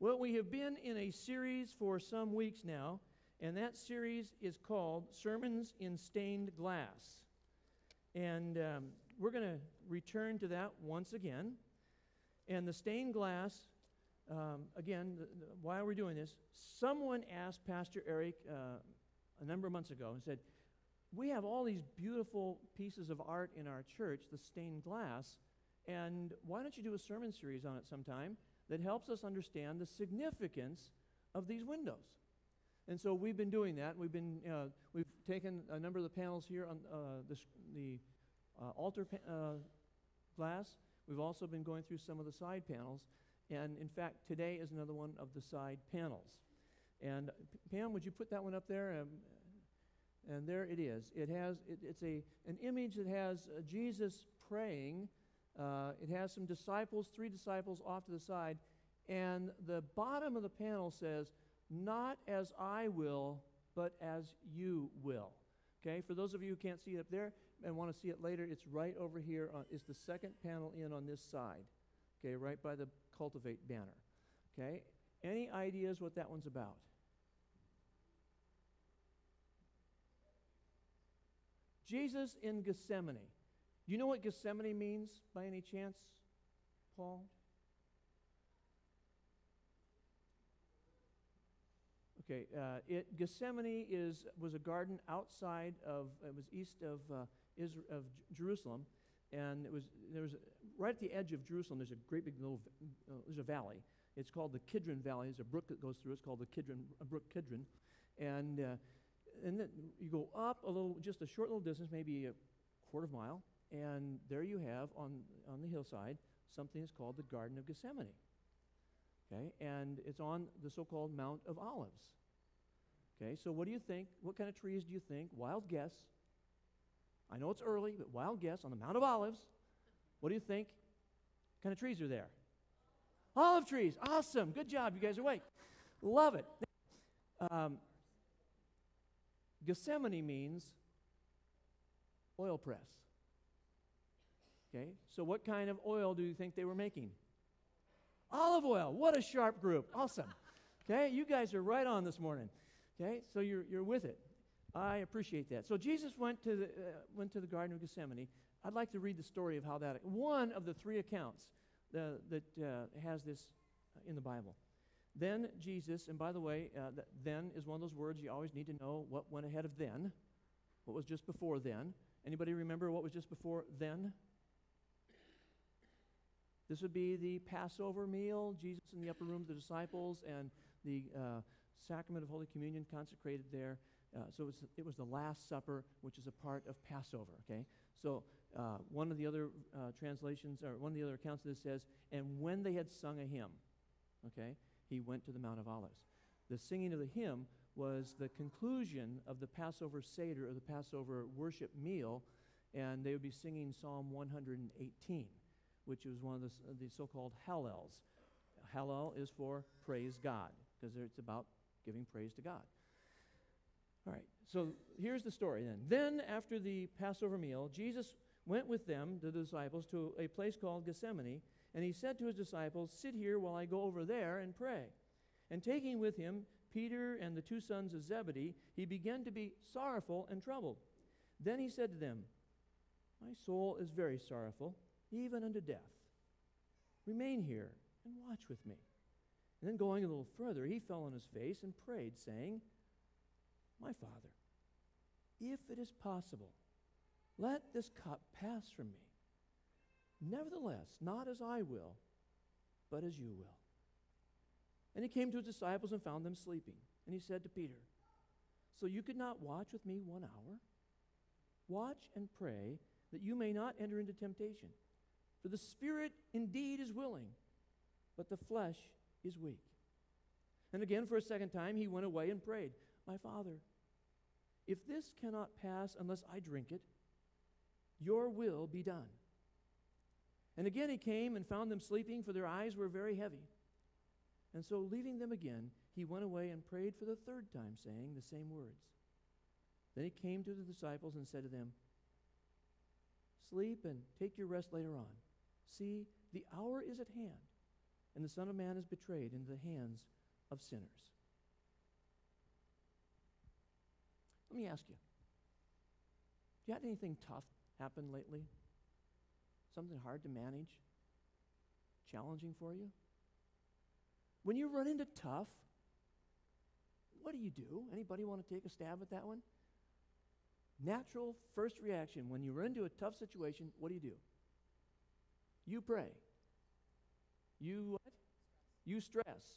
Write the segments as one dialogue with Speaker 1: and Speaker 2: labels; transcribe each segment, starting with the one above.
Speaker 1: Well, we have been in a series for some weeks now, and that series is called Sermons in Stained Glass. And we're going to return to that once again. And the stained glass, again, why are we doing this? Someone asked Pastor Eric a number of months ago and said, we have all these beautiful pieces of art in our church, the stained glass, and why don't you do a sermon series on it sometime that helps us understand the significance of these windows? And so we've been doing that. We've taken a number of the panels here on the altar glass. We've also been going through some of the side panels, and in fact, today is another one of the side panels. And Pam, would you put that one up there? And there it is. It's an image that has Jesus praying. It has some disciples, 3 disciples off to the side, and the bottom of the panel says, "Not as I will, but as you will." Okay, for those of you who can't see it up there and want to see it later, it's right over here. It's the second panel in on this side. Okay, right by the Cultivate banner. Okay, any ideas what that one's about? Jesus in Gethsemane. Do you know what Gethsemane means by any chance, Paul? Okay, Gethsemane was a garden outside it was east of Jerusalem, and there was right at the edge of Jerusalem. There's a great big little there's a valley. It's called the Kidron Valley. There's a brook that goes through. It's called the brook Kidron, and then you go up just a short little distance, maybe a quarter of a mile, and there you have on the hillside something that's called the Garden of Gethsemane. Okay, and it's on the so-called Mount of Olives. Okay, so what do you think? What kind of trees do you think? Wild guess. I know it's early, but wild guess on the Mount of Olives. What do you think? What kind of trees are there? Olive trees. Awesome. Good job. You guys are awake. Love it. Gethsemane means oil press. Okay, so what kind of oil do you think they were making? Olive oil. What a sharp group. Awesome. Okay, you guys are right on this morning. Okay, so you're with it. I appreciate that. So Jesus went to the Garden of Gethsemane. I'd like to read the story of how that. One of the 3 accounts that has this in the Bible. Then Jesus, and by the way, then is one of those words you always need to know what went ahead of then. What was just before then? Anybody remember what was just before then? This would be the Passover meal, Jesus in the upper room with the disciples, and the sacrament of Holy Communion consecrated there. So it was the Last Supper, which is a part of Passover. Okay, so one of the other translations, or one of the other accounts of this says, and when they had sung a hymn, okay, he went to the Mount of Olives. The singing of the hymn was the conclusion of the Passover Seder, or the Passover worship meal, and they would be singing Psalm 118. Which is one of the so-called Hallels. Hallel is for praise God, because it's about giving praise to God. All right, so here's the story then. Then, after the Passover meal, Jesus went with them, the disciples, to a place called Gethsemane, and he said to his disciples, "Sit here while I go over there and pray." And taking with him Peter and the 2 sons of Zebedee, he began to be sorrowful and troubled. Then he said to them, "My soul is very sorrowful, even unto death. Remain here and watch with me." And then going a little further, he fell on his face and prayed, saying, "My Father, if it is possible, let this cup pass from me. Nevertheless, not as I will, but as you will." And he came to his disciples and found them sleeping. And he said to Peter, "So you could not watch with me 1 hour? Watch and pray that you may not enter into temptation. For the spirit indeed is willing, but the flesh is weak." And again, for a second time, he went away and prayed, "My Father, if this cannot pass unless I drink it, your will be done." And again he came and found them sleeping, for their eyes were very heavy. And so leaving them again, he went away and prayed for the 3rd time, saying the same words. Then he came to the disciples and said to them, "Sleep and take your rest later on. See, the hour is at hand, and the Son of Man is betrayed into the hands of sinners. Let me ask you, have you had anything tough happen lately? Something hard to manage? Challenging for you? When you run into tough, what do you do? Anybody want to take a stab at that one? Natural first reaction, when you run into a tough situation, what do? You pray. You what? You stress.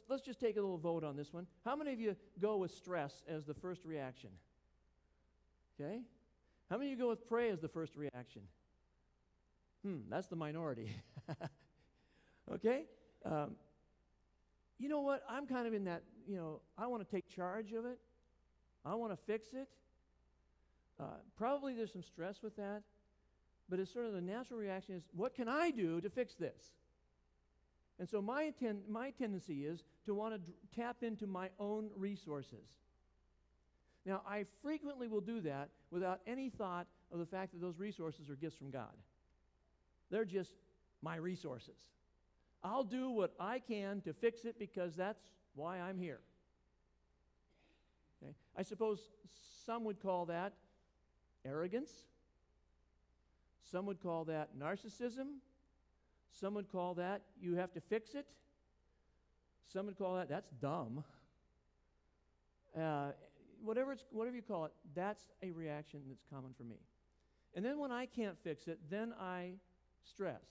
Speaker 1: Let's just take a little vote on this one. How many of you go with stress as the first reaction? Okay? How many of you go with pray as the first reaction? That's the minority. Okay? You know what? I'm kind of in that, I want to take charge of it. I want to fix it. Probably there's some stress with that, but it's sort of the natural reaction is, what can I do to fix this? And so my tendency is to want to tap into my own resources. Now, I frequently will do that without any thought of the fact that those resources are gifts from God. They're just my resources. I'll do what I can to fix it because that's why I'm here. Okay? I suppose some would call that arrogance. Some would call that narcissism. Some would call that you have to fix it. Some would call that's dumb. Whatever you call it, that's a reaction that's common for me. And then when I can't fix it, then I stress.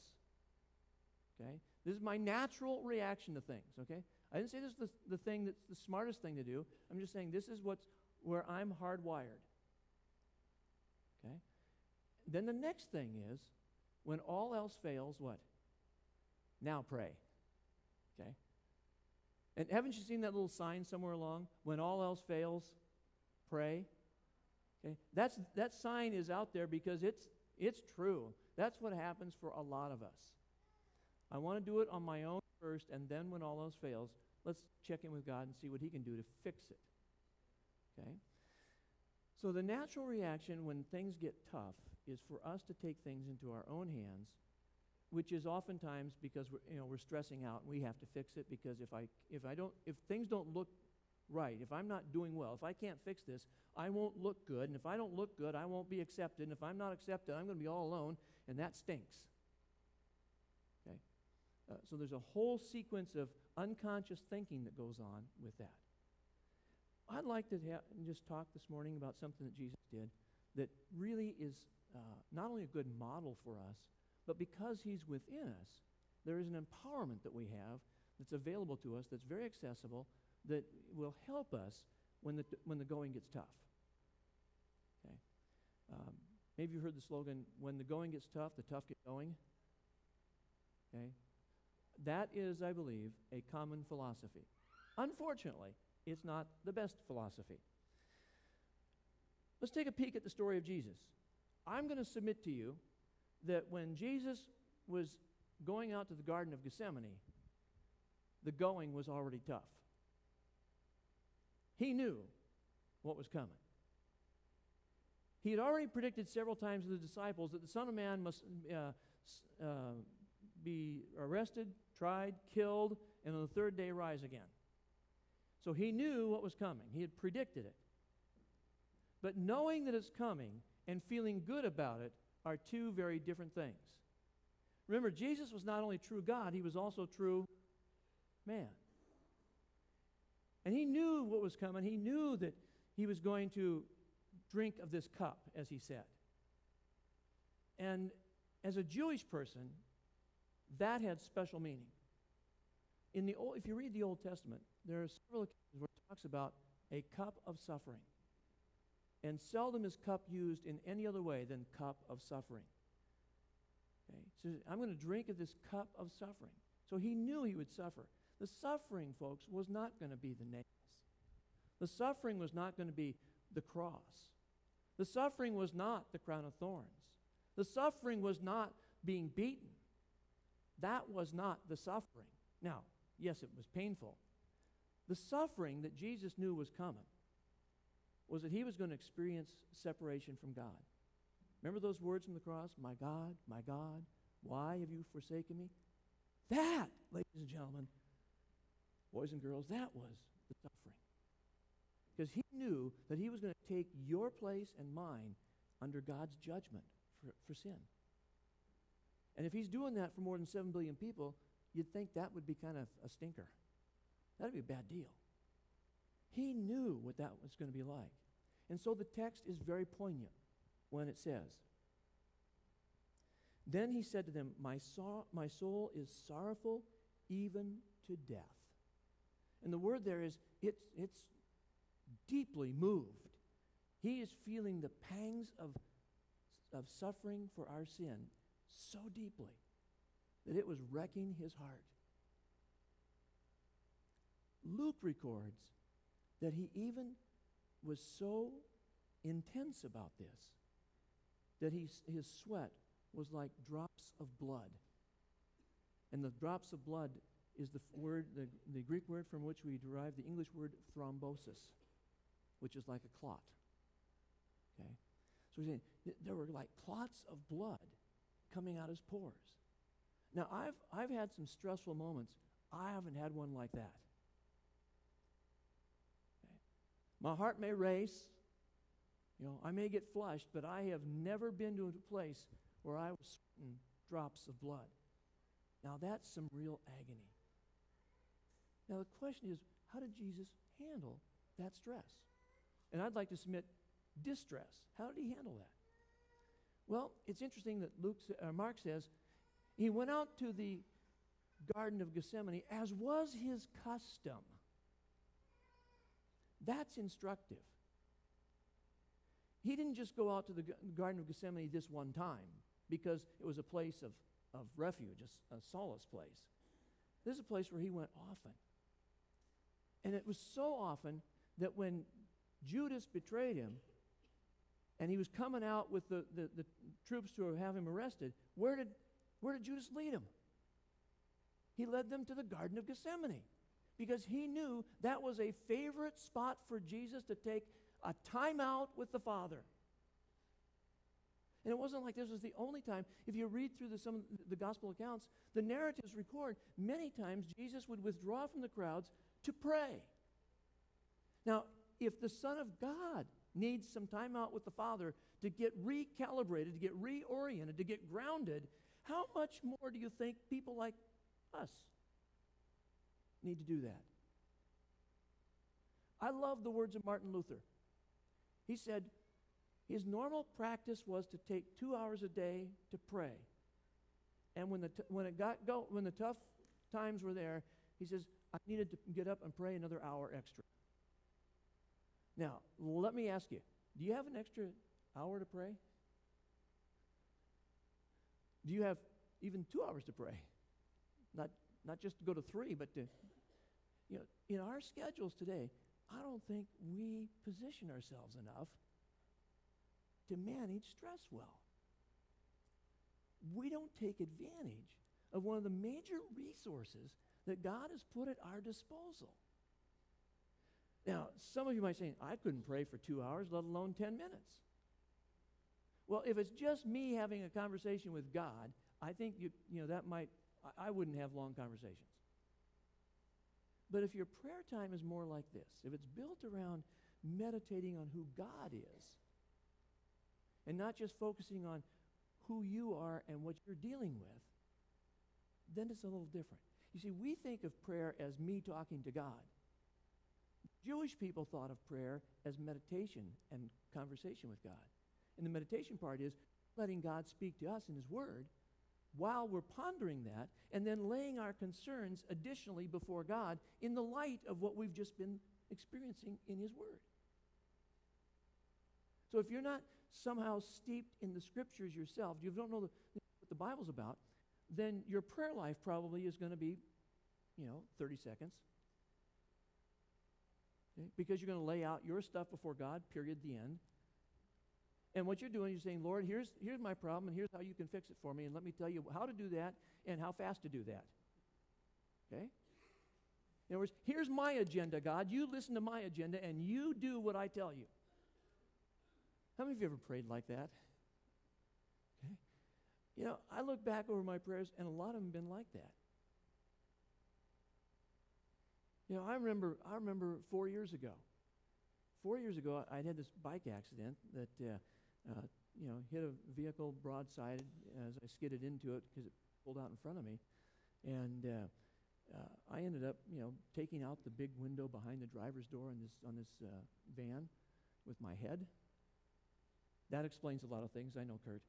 Speaker 1: Okay? This is my natural reaction to things, okay? I didn't say this is the thing that's the smartest thing to do. I'm just saying this is where I'm hardwired. Okay? Then the next thing is, when all else fails, what? Now pray. Okay? And haven't you seen that little sign somewhere along? When all else fails, pray. Okay? That sign is out there because it's true. That's what happens for a lot of us. I want to do it on my own first, and then when all else fails, let's check in with God and see what He can do to fix it. Okay? So the natural reaction when things get tough is for us to take things into our own hands, which is oftentimes because we're stressing out and we have to fix it, because if things don't look right, if I'm not doing well, if I can't fix this, I won't look good, and if I don't look good, I won't be accepted, and if I'm not accepted, I'm going to be all alone, and that stinks. Okay? So there's a whole sequence of unconscious thinking that goes on with that. I'd like to just talk this morning about something that Jesus did that really is not only a good model for us, but because He's within us, there is an empowerment that we have that's available to us that's very accessible that will help us when the going gets tough. Okay? Maybe you heard the slogan, when the going gets tough, the tough get going. Okay? That is, I believe, a common philosophy. Unfortunately, it's not the best philosophy. Let's take a peek at the story of Jesus. I'm going to submit to you that when Jesus was going out to the Garden of Gethsemane, the going was already tough. He knew what was coming. He had already predicted several times to the disciples that the Son of Man must be arrested, tried, killed, and on the third day rise again. So he knew what was coming. He had predicted it. But knowing that it's coming and feeling good about it are two very different things. Remember, Jesus was not only true God, He was also true man. And He knew what was coming. He knew that He was going to drink of this cup, as He said. And as a Jewish person, that had special meaning. If you read the Old Testament, there are several occasions where it talks about a cup of suffering. And seldom is cup used in any other way than cup of suffering. Okay? So I'm going to drink of this cup of suffering. So He knew He would suffer. The suffering, folks, was not going to be the nails. The suffering was not going to be the cross. The suffering was not the crown of thorns. The suffering was not being beaten. That was not the suffering. Now, yes, it was painful. The suffering that Jesus knew was coming was that He was going to experience separation from God. Remember those words from the cross? My God, why have you forsaken me? That, ladies and gentlemen, boys and girls, that was the suffering. Because he knew that he was going to take your place and mine under God's judgment for sin. And if he's doing that for more than 7 billion people, you'd think that would be kind of a stinker. That would be a bad deal. He knew what that was going to be like. And so the text is very poignant when it says, "Then he said to them, my soul is sorrowful even to death." And the word there is, it's deeply moved. He is feeling the pangs of suffering for our sin so deeply that it was wrecking his heart. Luke records that he even was so intense about this that his sweat was like drops of blood. And the drops of blood is the Greek word from which we derive the English word thrombosis, which is like a clot. Okay? So he's saying there were like clots of blood coming out his pores. Now, I've had some stressful moments. I haven't had one like that. Okay? My heart may race. I may get flushed, but I have never been to a place where I was sweating drops of blood. Now, that's some real agony. Now, the question is, how did Jesus handle that stress? And I'd like to submit distress. How did he handle that? Well, it's interesting that Mark says he went out to the Garden of Gethsemane as was his custom. That's instructive. He didn't just go out to the Garden of Gethsemane this one time because it was a place of refuge, a solace place. This is a place where he went often. And it was so often that when Judas betrayed him and he was coming out with the troops to have him arrested, where did Judas lead him? He led them to the Garden of Gethsemane because he knew that was a favorite spot for Jesus to take a time out with the Father. And it wasn't like this was the only time. If you read through some of the gospel accounts, the narratives record many times Jesus would withdraw from the crowds to pray. Now, if the Son of God needs some time out with the Father to get recalibrated, to get reoriented, to get grounded, how much more do you think people like us need to do that? I love the words of Martin Luther. He said his normal practice was to take 2 hours a day to pray. And when the tough times were there, he says, I needed to get up and pray another hour extra. Now, let me ask you, do you have an extra hour to pray? Do you have even 2 hours to pray? Not just to go to 3, but to, in our schedules today, I don't think we position ourselves enough to manage stress well. We don't take advantage of one of the major resources that God has put at our disposal. Now, some of you might say, I couldn't pray for 2 hours, let alone 10 minutes. Well, if it's just me having a conversation with God, I think I wouldn't have long conversations. But if your prayer time is more like this, if it's built around meditating on who God is, and not just focusing on who you are and what you're dealing with, then it's a little different. You see, we think of prayer as me talking to God. Jewish people thought of prayer as meditation and conversation with God. And the meditation part is letting God speak to us in His Word while we're pondering that and then laying our concerns additionally before God in the light of what we've just been experiencing in His Word. So if you're not somehow steeped in the Scriptures yourself, you don't know what the Bible's about, then your prayer life probably is going to be, 30 seconds. Okay? Because you're going to lay out your stuff before God, period, the end. And what you're doing, you're saying, Lord, here's my problem, and here's how you can fix it for me, and let me tell you how to do that and how fast to do that. Okay? In other words, here's my agenda, God. You listen to my agenda, and you do what I tell you. How many of you ever prayed like that? Okay. I look back over my prayers, and a lot of them have been like that. I remember 4 years ago. 4 years ago, I'd had this bike accident that, hit a vehicle broadside as I skidded into it because it pulled out in front of me. And I ended up, taking out the big window behind the driver's door on this van with my head. That explains a lot of things. I know, Kurt.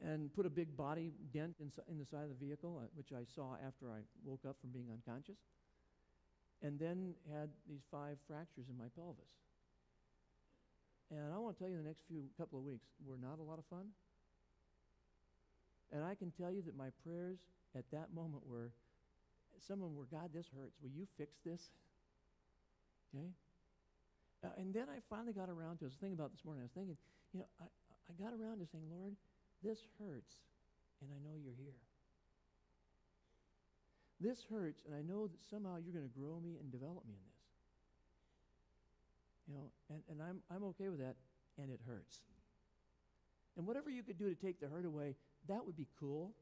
Speaker 1: And put a big body dent in the side of the vehicle, which I saw after I woke up from being unconscious. And then had these 5 fractures in my pelvis. And I want to tell you, the next couple of weeks were not a lot of fun. And I can tell you that my prayers at that moment some of them were, God, this hurts. Will you fix this? Okay? And then I finally got around to, I was thinking about this morning, I was thinking, I got around to saying, Lord, this hurts, and I know you're here. This hurts, and I know that somehow you're going to grow me and develop me in this. And I'm okay with that, and it hurts. And whatever you could do to take the hurt away, that would be cool.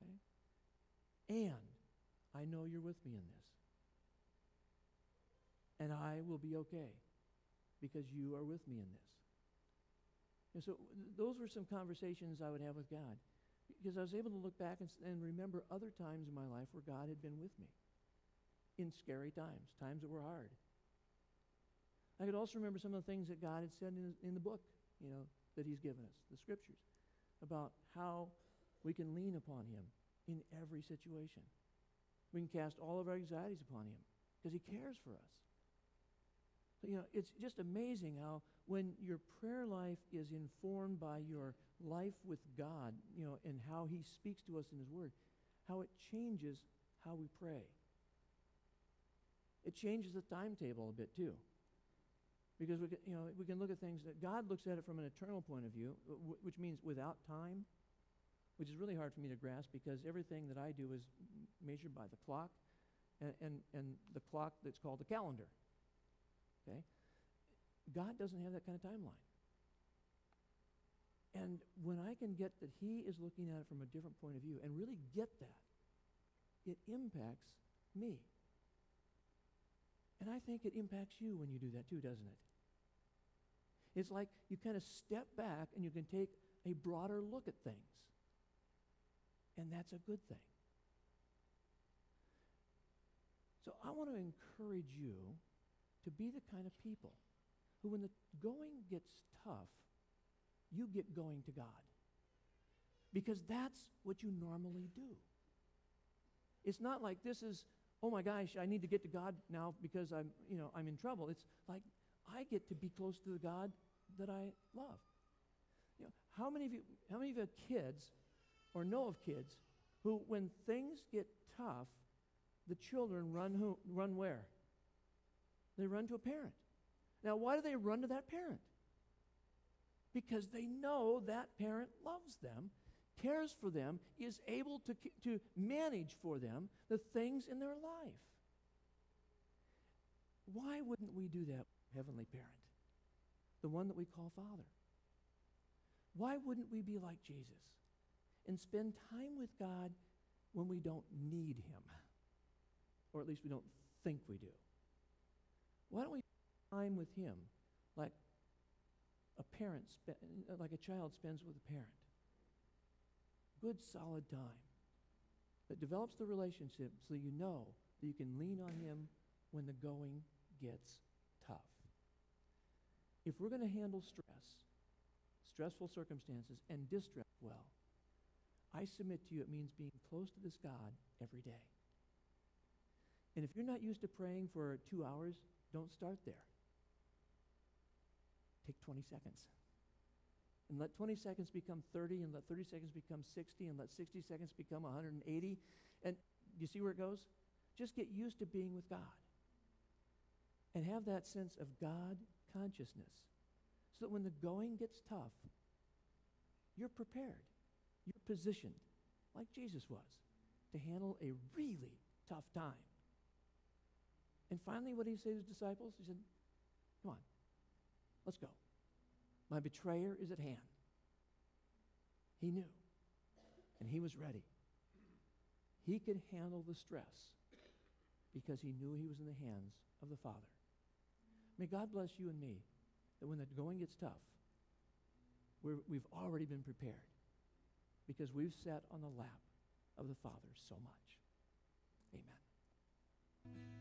Speaker 1: Okay? And I know you're with me in this. And I will be okay because you are with me in this. And so those were some conversations I would have with God, because I was able to look back and remember other times in my life where God had been with me in scary times that were hard. I could also remember some of the things that God had said in the book, that he's given us, the scriptures, about how we can lean upon him in every situation. We can cast all of our anxieties upon him because he cares for us. So, it's just amazing how when your prayer life is informed by your life with God, and how he speaks to us in his word, how it changes how we pray. It changes the timetable a bit too. Because we can look at things that God looks at it from an eternal point of view, which means without time, which is really hard for me to grasp because everything that I do is measured by the clock and the clock that's called the calendar. Okay? God doesn't have that kind of timeline. And when I can get that he is looking at it from a different point of view and really get that, it impacts me. And I think it impacts you when you do that too, doesn't it? It's like you kind of step back and you can take a broader look at things. And that's a good thing. So I want to encourage you to be the kind of people who, when the going gets tough, you get going to God. Because that's what you normally do. It's not like this is, oh my gosh, I need to get to God now because I'm in trouble. It's like I get to be close to the God that I love. How many of you have kids or know of kids who, when things get tough, the children run where? They run to a parent. Now, why do they run to that parent? Because they know that parent loves them, cares for them, is able to manage for them the things in their life. Why wouldn't we do that, Heavenly Parent? The one that we call Father. Why wouldn't we be like Jesus and spend time with God when we don't need him? Or at least we don't think we do. Why don't we spend time with him like like a child spends with a parent? Good, solid time that develops the relationship so you know that you can lean on him when the going gets tough. If we're going to handle stressful circumstances, and distress well, I submit to you it means being close to this God every day. And if you're not used to praying for 2 hours, don't start there. Take 20 seconds. And let 20 seconds become 30, and let 30 seconds become 60, and let 60 seconds become 180. And you see where it goes? Just get used to being with God. And have that sense of God consciousness. So that when the going gets tough, you're prepared. You're positioned, like Jesus was, to handle a really tough time. And finally, what did he say to his disciples? He said, come on, let's go. My betrayer is at hand. He knew. And he was ready. He could handle the stress because he knew he was in the hands of the Father. May God bless you and me, that when the going gets tough, we've already been prepared because we've sat on the lap of the Father so much. Amen.